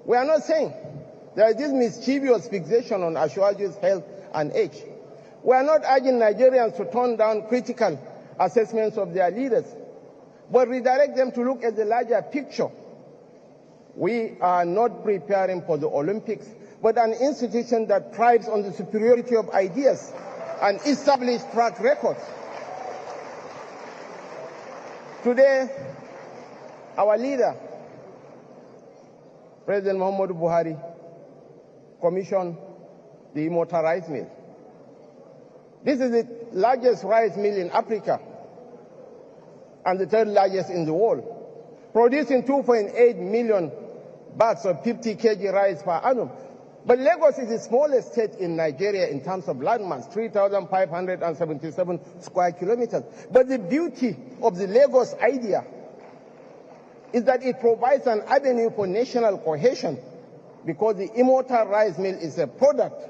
We are not saying there is this mischievous fixation on Ashwaju's health and age. We are not urging Nigerians to turn down critical assessments of their leaders, but redirect them to look at the larger picture. We are not preparing for the Olympics, but an institution that thrives on the superiority of ideas and established track records. Today, our leader, President Muhammadu Buhari, commissioned the Immortal Rice Mill. This is the largest rice mill in Africa and the third largest in the world, producing 2.8 million bags of 50 kg rice per annum. But Lagos is the smallest state in Nigeria in terms of landmass, 3,577 square kilometers. But the beauty of the Lagos idea is that it provides an avenue for national cohesion, because the Immortal Rice Mill is a product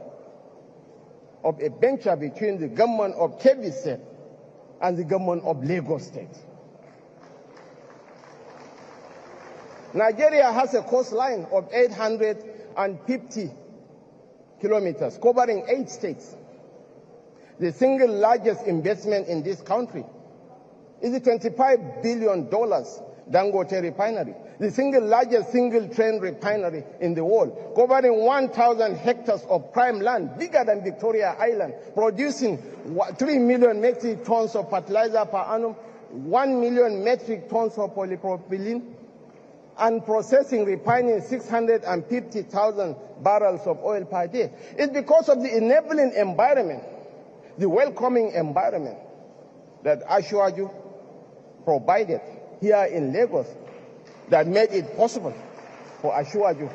of a venture between the government of Kebbi State and the government of Lagos State. Nigeria has a coastline of 850 kilometers, covering 8 states. The single largest investment in this country is the $25 billion Dangote refinery, the single largest single-train refinery in the world, covering 1,000 hectares of prime land, bigger than Victoria Island, producing 3 million metric tons of fertilizer per annum, 1 million metric tons of polypropylene, and processing, refining 650,000 barrels of oil per day. It's because of the enabling environment, the welcoming environment that Ashwaju provided here in Lagos that made it possible for Ashwaju,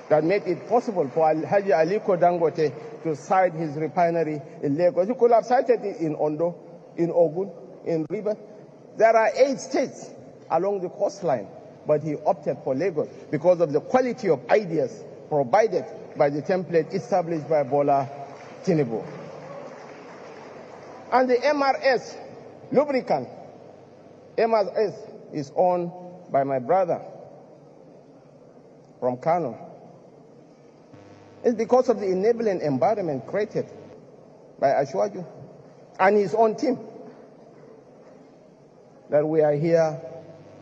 that made it possible for Haji Aliko Dangote to site his refinery in Lagos. He could have sited it in Ondo, in Ogun, in Rivers. There are 8 states along the coastline, but he opted for Lagos because of the quality of ideas provided by the template established by Bola Tinubu. And the MRS lubricant, MRS is owned by my brother from Kano. It's because of the enabling environment created by Ashwaju and his own team that we are here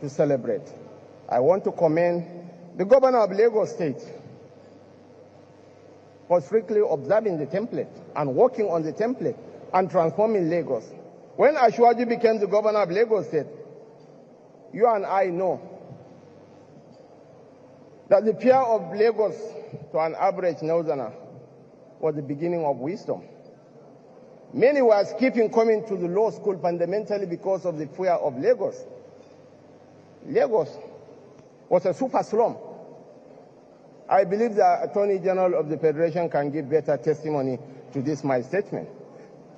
to celebrate. I want to commend the governor of Lagos State for strictly observing the template and working on the template and transforming Lagos. When Ashwaju became the governor of Lagos State, you and I know that the fear of Lagos to an average northerner was the beginning of wisdom. Many were skipping coming to the law school fundamentally because of the fear of Lagos. Lagos was a super slum. I believe the Attorney General of the Federation can give better testimony to this my statement.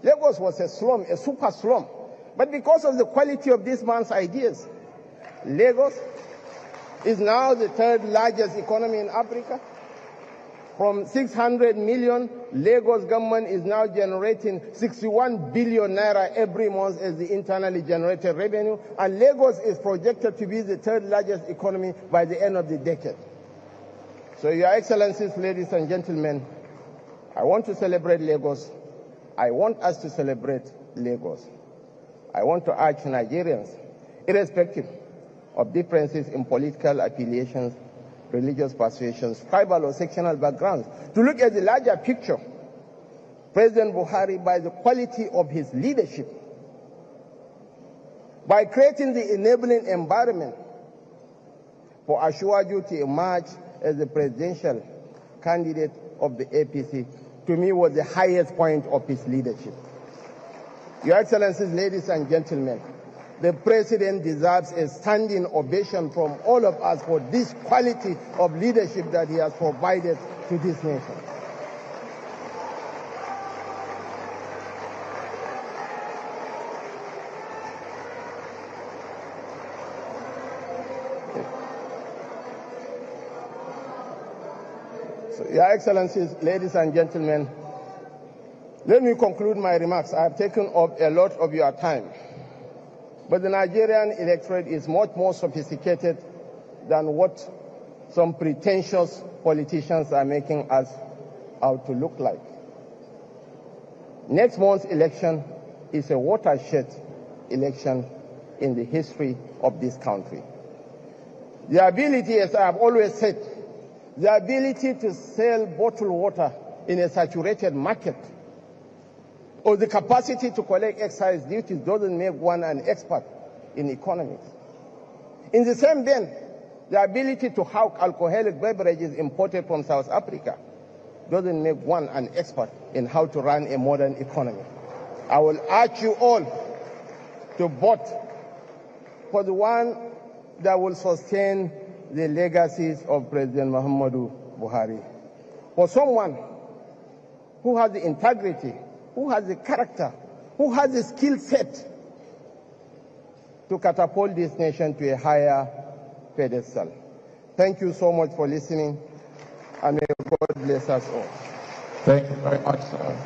Lagos was a slum, a super slum. But because of the quality of this man's ideas, Lagos is now the third largest economy in Africa. From 600 million, Lagos government is now generating 61 billion naira every month as the internally generated revenue, and Lagos is projected to be the third largest economy by the end of the decade. So, Your Excellencies, ladies and gentlemen, I want to celebrate Lagos. I want us to celebrate Lagos. I want to urge Nigerians, irrespective of differences in political affiliations, religious persuasions, tribal or sectional backgrounds, to look at the larger picture. President Buhari, by the quality of his leadership, by creating the enabling environment for Ashwaju to emerge as the presidential candidate of the APC, to me was the highest point of his leadership. Your Excellencies, ladies and gentlemen, the President deserves a standing ovation from all of us for this quality of leadership that he has provided to this nation. So, Your Excellencies, ladies and gentlemen, let me conclude my remarks. I have taken up a lot of your time. But the Nigerian electorate is much more sophisticated than what some pretentious politicians are making us out to look like. Next month's election is a watershed election in the history of this country. The ability, as I have always said, the ability to sell bottled water in a saturated market or the capacity to collect excise duties doesn't make one an expert in economics. In the same vein, the ability to hawk alcoholic beverages imported from South Africa doesn't make one an expert in how to run a modern economy. I will urge you all to vote for the one that will sustain the legacies of President Muhammadu Buhari. For someone who has the integrity, who has the character, who has the skill set to catapult this nation to a higher pedestal. Thank you so much for listening, and may God bless us all. Thank you very much, sir.